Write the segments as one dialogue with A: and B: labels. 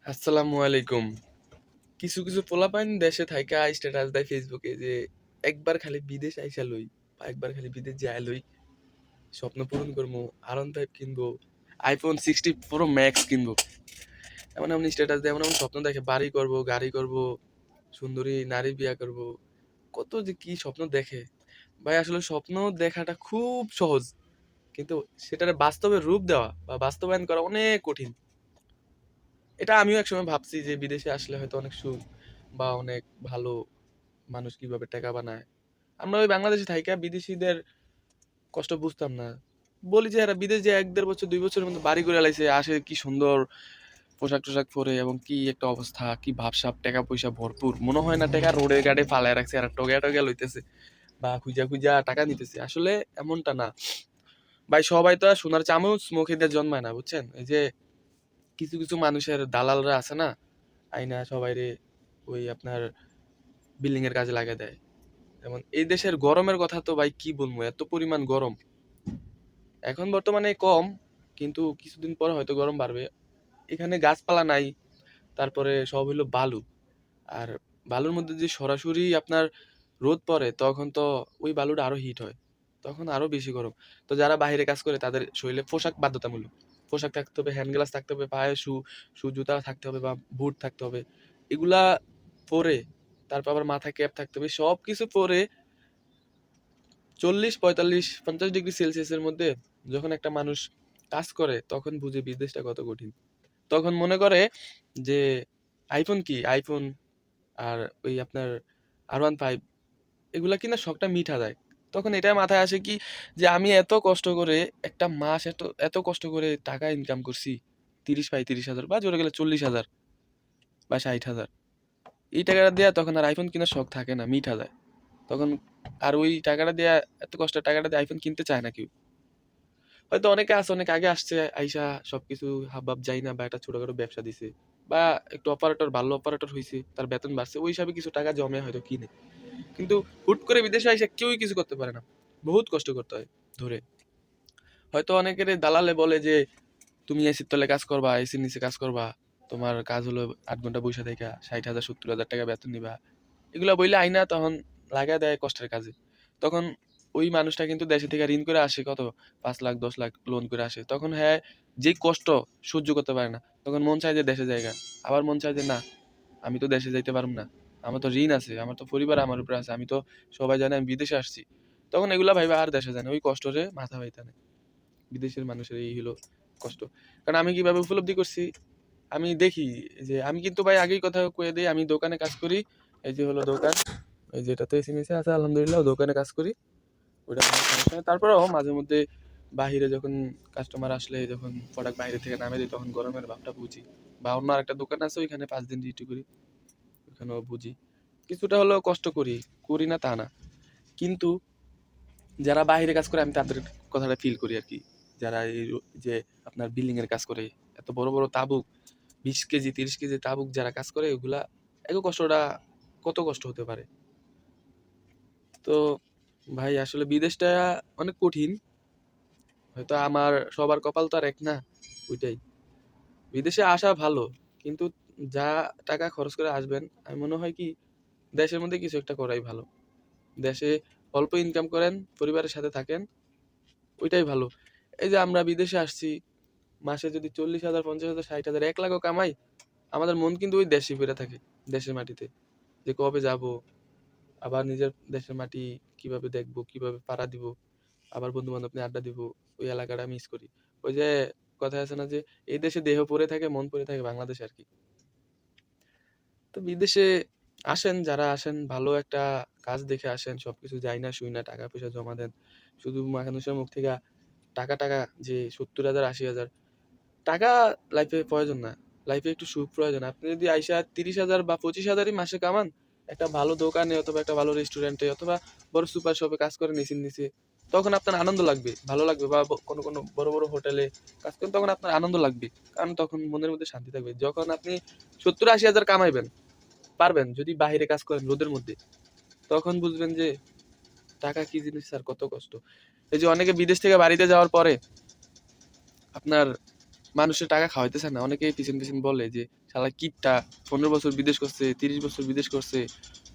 A: আসসালামু আলাইকুম। কিছু কিছু পোলাপাইন দেশে থাইকা স্ট্যাটাস দেয় ফেসবুকে যে একবার খালি বিদেশ আইসা লই বা একবার খালি বিদেশ যায় লই, স্বপ্ন পূরণ করবো, R15 কিনবো, iPhone 60 Pro Max কিনবো। এমন এমন স্ট্যাটাস দেয়, এমন এমন স্বপ্ন দেখে, বাড়ি করব, গাড়ি করব, সুন্দরী নারী বিয়া করব, কত যে কি স্বপ্ন দেখে। ভাই আসলে স্বপ্ন দেখাটা খুব সহজ, কিন্তু সেটার বাস্তবে রূপ দেওয়া বা বাস্তবায়ন করা অনেক কঠিন। এটা আমিও একসময় ভাবছি যে বিদেশে আসলে হয়তো অনেক সুখ বা অনেক ভালো, মানুষ কিভাবে টাকা বানায়। আমরা ওই বাংলাদেশে থাইকা বিদেশিদের কষ্ট বুঝতাম না। বলি যে এরা বিদেশ যে 1-1.5 বছর 2 বছরের মধ্যে বাড়ি করে লাইছে, আসে কি সুন্দর পোশাক টোশাক পরে, এবং কি একটা অবস্থা, কি ভাবসাব, টাকা পয়সা ভরপুর, মনে হয় না টাকা রোডে গাড়ে ফালায় রাখছে আর টগিয়া টগিয়া লইতেছে বা খুঁজা খুঁজা টাকা নিতেছে। আসলে এমনটা না ভাই, সবাই তো আর সোনার চামচ মুখে দিয়ে জন্মায় না, বুঝছেন? এই যে কিছু কিছু মানুষের দালালরা আছে না, আইনা সবাইরে ওই আপনার বিল্ডিং এর কাজে লাগাই দেয়। যেমন এই দেশের গরমের কথা তো ভাই কি বলবো, এত পরিমাণ গরম। এখন বর্তমানে কম, কিন্তু কিছুদিন পরে হয়তো গরম বাড়বে। এখানে গাছপালা নাই, তারপরে সব হইলো বালু। আর বালুর মধ্যে যে সরাসরি আপনার রোদ পড়ে, তখন তো ওই বালুটা আরো হিট হয়, তখন আরো বেশি গরম। তো যারা বাইরে কাজ করে তাদের শরীরে পোশাক বাধ্যতামূলক, পোশাক থাকতে হবে, হ্যান্ড গ্লাভস থাকতে হবে, পায়ে শু জুতা থাকতে হবে বা বুট থাকতে হবে। এগুলা পরে, তারপর আবার মাথায় ক্যাপ থাকতে হবে, সব কিছু পরে 40, 45, 50 ডিগ্রি সেলসিয়াসের মধ্যে যখন একটা মানুষ কাজ করে, তখন বুঝে বিদেশটা কত কঠিন। তখন মনে করে যে আইফোন কি, আইফোন আর ওই আপনার R15 এগুলা কিনা শখটা মিঠা যায়। তখন এটাই মাথায় আসে কি, যে আমি এত কষ্ট করে একটা মাস এত এত কষ্ট করে টাকা ইনকাম করছি, 30-35 হাজার বা জোরে গেলে 40 হাজার বা 60 হাজার, এই টাকাটা দেয়া তখন আর আইফোন কেনার শখ থাকে না, মিঠা যায় তখন। আর ওই টাকাটা দেয়া, এত কষ্টের টাকাটা দিয়ে আইফোন কিনতে চায় না কেউ। হয়তো অনেকে আছে, অনেক আগে আসছে, আইসা সবকিছু হাবভাব যাই না, বা একটা ছোটখাটো ব্যবসা দিছে, বা একটু অপারেটর, ভালো অপারেটর হয়েছে, তার বেতন বাড়ছে, ওই হিসাবে কিছু টাকা জমে হয়তো কিনে। কিন্তু হুট করে বিদেশে আইসা কেউই কিছু করতে পারে না, বহুত কষ্ট করতে হয় ধরে। হয়তো অনেকের দালালে বলে যে তুমি এসির তলে কাজ করবা, এসির নিচে কাজ করবা, তোমার কাজ হলো 8 ঘন্টা বসে থেকে 60,000 70,000 টাকা বেতন নিবা, এগুলা বইলে আইনা তখন লাগা দেয় কষ্টের কাজে। তখন ওই মানুষটা কিন্তু দেশে থেকে ঋণ করে আসে, কত 5 লাখ 10 লাখ লোন করে আসে। তখন হ্যাঁ, যে কষ্ট সহ্য করতে পারে না, তখন মন চায় যে দেশে জায়গা, আবার মন চায় যে না, আমি তো দেশে যাইতে পারবো না, আমার তো ঋণ আছে, আমার তো পরিবার আমার উপরে আছে, আমি তো, সবাই জানে আমি বিদেশে আসছি। তখন এগুলা ভাইবা আর দেশে যায় না, ওই কষ্টরে মাথা বাইতা নেই। বিদেশের মানুষের এই হলো কষ্ট। কারণ আমি কিভাবে উপলব্ধি করছি, আমি দেখি যে আমি কিন্তু ভাই আগেই কথা কয়ে দিই, আমি দোকানে কাজ করি। এই যে হলো দোকান, এই যেটাতে এসি মেসি আছে আলহামদুলিল্লাহ, দোকানে কাজ করি। ওটা কোনো সমস্যা নেই। তারপরেও মাঝে মধ্যে বাহিরে যখন কাস্টমার আসলে, যখন প্রোডাক্ট বাইরে থেকে নামে দিই, তখন গরমের ভাবটা বুঝি। বা অন্য আরেকটা দোকান আছে, ওইখানে 5 দিন ডিউটি করি, ওইখানেও বুঝি। কিছুটা হলেও কষ্ট করি, করি না তা না। কিন্তু যারা বাইরে কাজ করে, আমি তাদের কথাটা ফিল করি আর কি। যারা এই যে আপনার বিল্ডিং এর কাজ করে, এত বড় বড় তাবুক, 20 কেজি 30 কেজি তাবুক যারা কাজ করে, ওগুলা এত কষ্টটা, কত কষ্ট হতে পারে। তো ভাই আসলে বিদেশটা অনেক কঠিন। হয়তো আমার সবার কপাল তো আর এক না, ওইটাই। বিদেশে আসা ভালো, কিন্তু যা টাকা খরচ করে আসবেন, আমি মনে হয় কি দেশের মধ্যে কিছু একটা করাই ভালো। দেশে অল্প ইনকাম করেন, পরিবারের সাথে থাকেন, ওইটাই ভালো। এই যে আমরা বিদেশে আসছি, মাসে যদি 40,000 50,000 60,000 1 লাখও কামাই, আমাদের মন কিন্তু ওই দেশে ফিরে থাকে, দেশের মাটিতে, যে কবে যাব, আবার নিজের দেশের মাটি কিভাবে দেখবো, কিভাবে পাড়া দিব, আবার বন্ধু বান্ধব নিয়ে আড্ডা দিব, ওই এলাকাটা মিস করি। ওই যে কথা আছে না যে এই দেশে দেহ পড়ে থাকে, মন পড়ে থাকে বাংলাদেশে আর কি। তো বিদেশে আসেন, যারা আসেন ভালো একটা কাজ দেখে আসেন, সবকিছু যাই না শুই না, টাকা পয়সা জমা দেন। শুধু মানুষের মুখ থেকে টাকা টাকা, যে 70,000 80,000 টাকা লাইফে প্রয়োজন না, লাইফে একটু সুখ প্রয়োজন। আপনি যদি আইসা 30,000 বা 25,000-ই মাসে কামান, একটা ভালো দোকানে অথবা একটা ভালো রেস্টুরেন্টে অথবা বড় সুপার শপে কাজ করে নিচে নিচে, তখন আপনার আনন্দ লাগবে, ভালো লাগবে। বা কোনো কোনো বড় বড় হোটেলে কাজ করেন, তখন আপনার আনন্দ লাগবে, কারণ তখন মনের মধ্যে শান্তি থাকবে। যখন আপনি 70-80 হাজার কামাইবেন, পারবেন যদি বাইরে কাজ করেন রোদের মধ্যে, তখন বুঝবেন যে টাকা কি জিনিস, আর কত কষ্ট। এই যে অনেকে বিদেশ থেকে বাড়িতে যাওয়ার পরে আপনার মানুষের টাকা খাওয়াইতেছে না। অনেকেই পিছন, পিছন বলে যে, "শালা কিপটা ১৫ বছর বিদেশ করছে, ৩০ বছর বিদেশ করছে,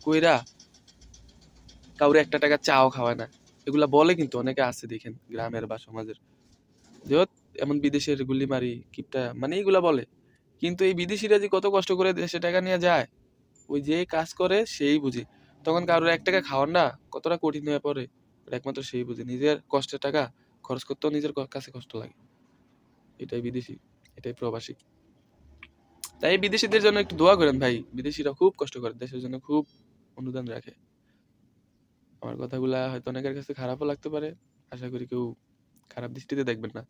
A: কইরা কাউরে ৳১ চাও খাওয়ায় না।" এগুলা বলে কিন্তু অনেকে আছে দেখেন গ্রামের বা সমাজের। যে, "হৎ এমন বিদেশের গুল্লিমারি, কিপটা" মানে এগুলা বলে। কিন্তু এই বিদেশিরা যে কত কষ্ট করে দেশে টাকা নিয়ে যায়, ওই যে কাজ করে সেই বুঝে। তখন কারোর ৳১ খাওয়ান না কতটা কঠিন হয়ে পড়ে, এটা একমাত্র সেই বুঝে। নিজের কষ্টের টাকা খরচ করতেও নিজের কাছে কষ্ট লাগে। এটাই বিদেশি, এটাই প্রবাসী। তাই বিদেশিদের জন্য একটু দোয়া করেন ভাই। বিদেশিরা খুব কষ্ট করে, দেশের জন্য খুব অনুদান রাখে। আমার কথাগুলা হয়তো অনেকের কাছে খারাপও লাগতে পারে। আশা করি কেউ খারাপ দৃষ্টিতে দেখবেন না।